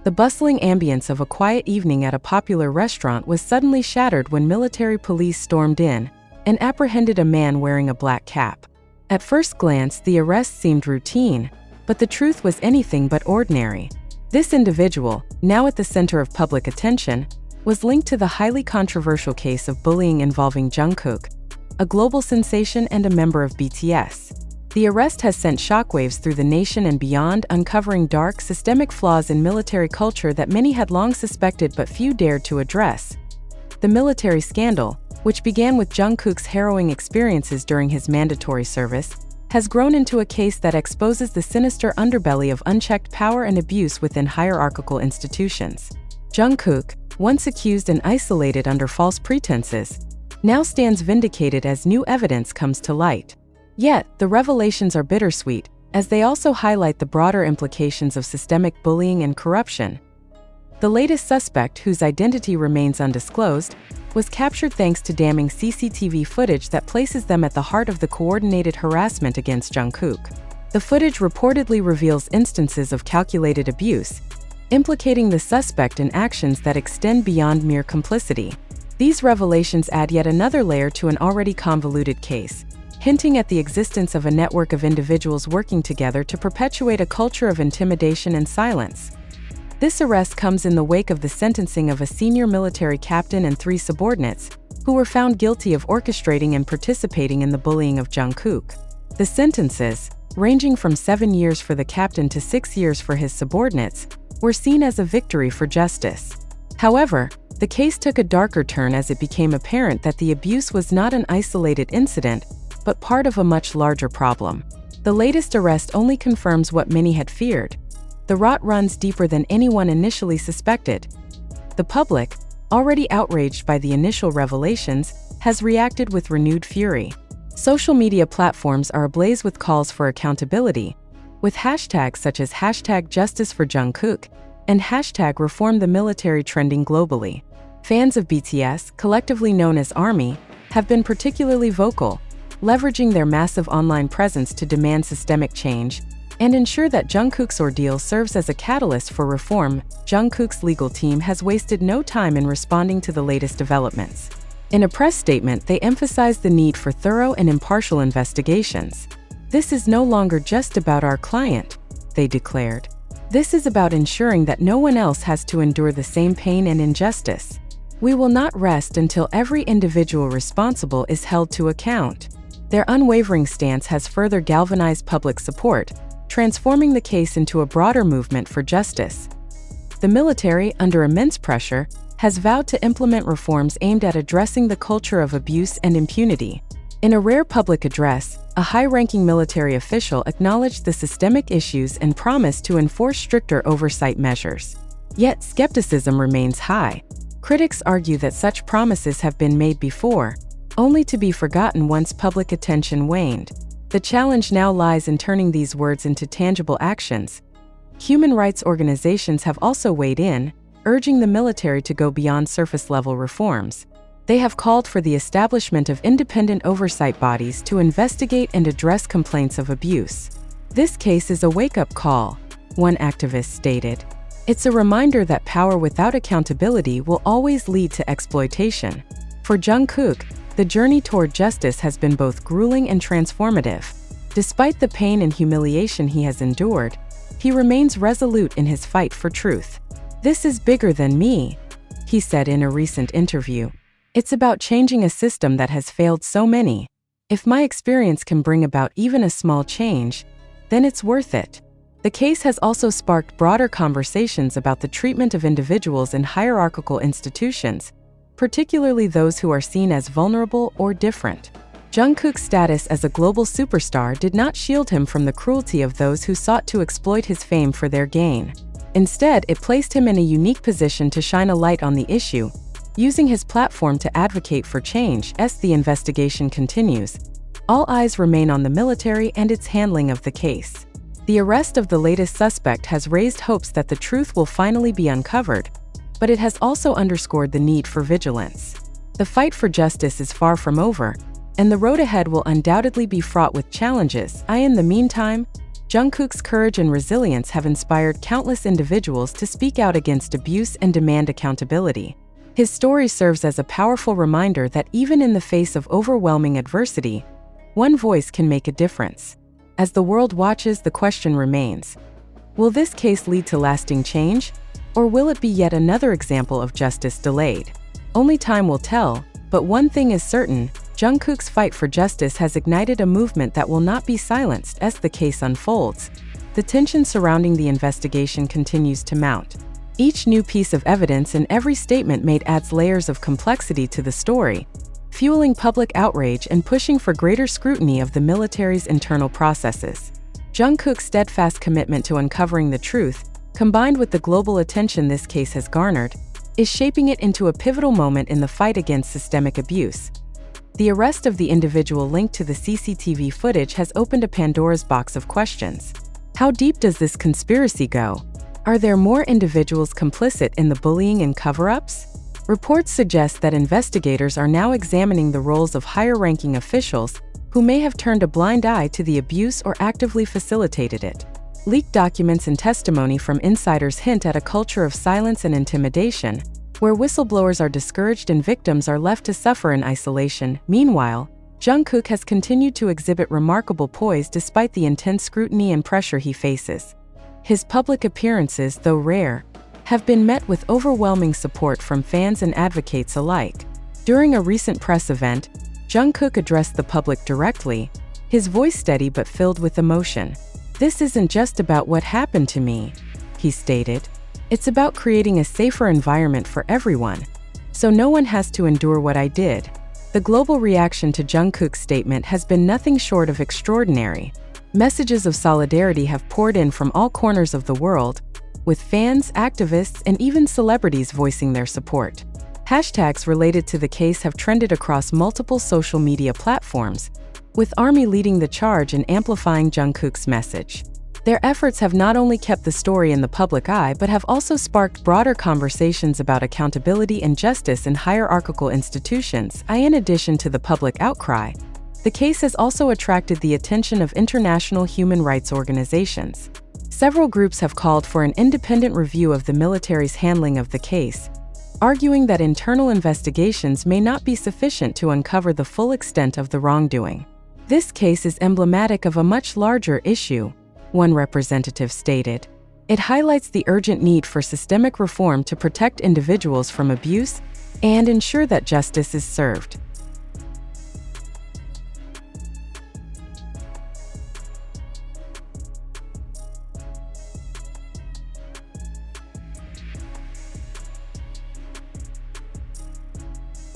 The bustling ambience of a quiet evening at a popular restaurant was suddenly shattered when military police stormed in and apprehended a man wearing a black cap. At first glance, the arrest seemed routine, but the truth was anything but ordinary. This individual, now at the center of public attention, was linked to the highly controversial case of bullying involving Jungkook, a global sensation and a member of BTS. The arrest has sent shockwaves through the nation and beyond, uncovering dark, systemic flaws in military culture that many had long suspected but few dared to address. The military scandal, which began with Jungkook's harrowing experiences during his mandatory service, has grown into a case that exposes the sinister underbelly of unchecked power and abuse within hierarchical institutions. Jungkook, once accused and isolated under false pretenses, now stands vindicated as new evidence comes to light. Yet, the revelations are bittersweet, as they also highlight the broader implications of systemic bullying and corruption. The latest suspect, whose identity remains undisclosed, was captured thanks to damning CCTV footage that places them at the heart of the coordinated harassment against Jungkook. The footage reportedly reveals instances of calculated abuse, implicating the suspect in actions that extend beyond mere complicity. These revelations add yet another layer to an already convoluted case, hinting at the existence of a network of individuals working together to perpetuate a culture of intimidation and silence. This arrest comes in the wake of the sentencing of a senior military captain and 3 subordinates, who were found guilty of orchestrating and participating in the bullying of Jungkook. The sentences, ranging from 7 years for the captain to 6 years for his subordinates, were seen as a victory for justice. However, the case took a darker turn as it became apparent that the abuse was not an isolated incident, but part of a much larger problem. The latest arrest only confirms what many had feared. The rot runs deeper than anyone initially suspected. The public, already outraged by the initial revelations, has reacted with renewed fury. Social media platforms are ablaze with calls for accountability, with hashtags such as #JusticeForJungkook and #ReformTheMilitary trending globally. Fans of BTS, collectively known as ARMY, have been particularly vocal, leveraging their massive online presence to demand systemic change and ensure that Jungkook's ordeal serves as a catalyst for reform. Jungkook's legal team has wasted no time in responding to the latest developments. In a press statement, they emphasized the need for thorough and impartial investigations. "This is no longer just about our client," they declared. "This is about ensuring that no one else has to endure the same pain and injustice. We will not rest until every individual responsible is held to account." Their unwavering stance has further galvanized public support, transforming the case into a broader movement for justice. The military, under immense pressure, has vowed to implement reforms aimed at addressing the culture of abuse and impunity. In a rare public address, a high-ranking military official acknowledged the systemic issues and promised to enforce stricter oversight measures. Yet skepticism remains high. Critics argue that such promises have been made before, only to be forgotten once public attention waned. The challenge now lies in turning these words into tangible actions. Human rights organizations have also weighed in, urging the military to go beyond surface-level reforms. They have called for the establishment of independent oversight bodies to investigate and address complaints of abuse. "This case is a wake-up call," one activist stated. "It's a reminder that power without accountability will always lead to exploitation." For Jungkook, the journey toward justice has been both grueling and transformative. Despite the pain and humiliation he has endured, he remains resolute in his fight for truth. "This is bigger than me," he said in a recent interview. "It's about changing a system that has failed so many. If my experience can bring about even a small change, then it's worth it." The case has also sparked broader conversations about the treatment of individuals in hierarchical institutions, particularly those who are seen as vulnerable or different. Jungkook's status as a global superstar did not shield him from the cruelty of those who sought to exploit his fame for their gain. Instead, it placed him in a unique position to shine a light on the issue, using his platform to advocate for change. As the investigation continues, all eyes remain on the military and its handling of the case. The arrest of the latest suspect has raised hopes that the truth will finally be uncovered, but it has also underscored the need for vigilance. The fight for justice is far from over, and the road ahead will undoubtedly be fraught with challenges. In the meantime, Jungkook's courage and resilience have inspired countless individuals to speak out against abuse and demand accountability. His story serves as a powerful reminder that even in the face of overwhelming adversity, one voice can make a difference. As the world watches, the question remains: will this case lead to lasting change, or will it be yet another example of justice delayed? Only time will tell, but one thing is certain: Jungkook's fight for justice has ignited a movement that will not be silenced as the case unfolds. The tension surrounding the investigation continues to mount. Each new piece of evidence and every statement made adds layers of complexity to the story, fueling public outrage and pushing for greater scrutiny of the military's internal processes. Jungkook's steadfast commitment to uncovering the truth, combined with the global attention this case has garnered, is shaping it into a pivotal moment in the fight against systemic abuse. The arrest of the individual linked to the CCTV footage has opened a Pandora's box of questions. How deep does this conspiracy go? Are there more individuals complicit in the bullying and cover-ups? Reports suggest that investigators are now examining the roles of higher-ranking officials who may have turned a blind eye to the abuse or actively facilitated it. Leaked documents and testimony from insiders hint at a culture of silence and intimidation, where whistleblowers are discouraged and victims are left to suffer in isolation. Meanwhile, Jungkook has continued to exhibit remarkable poise despite the intense scrutiny and pressure he faces. His public appearances, though rare, have been met with overwhelming support from fans and advocates alike. During a recent press event, Jungkook addressed the public directly, his voice steady but filled with emotion. "This isn't just about what happened to me," he stated. "It's about creating a safer environment for everyone, so no one has to endure what I did." The global reaction to Jungkook's statement has been nothing short of extraordinary. Messages of solidarity have poured in from all corners of the world, with fans, activists, and even celebrities voicing their support. Hashtags related to the case have trended across multiple social media platforms, with ARMY leading the charge in amplifying Jungkook's message. Their efforts have not only kept the story in the public eye but have also sparked broader conversations about accountability and justice in hierarchical institutions. In addition to the public outcry, the case has also attracted the attention of international human rights organizations. Several groups have called for an independent review of the military's handling of the case, arguing that internal investigations may not be sufficient to uncover the full extent of the wrongdoing. "This case is emblematic of a much larger issue," one representative stated. "It highlights the urgent need for systemic reform to protect individuals from abuse and ensure that justice is served."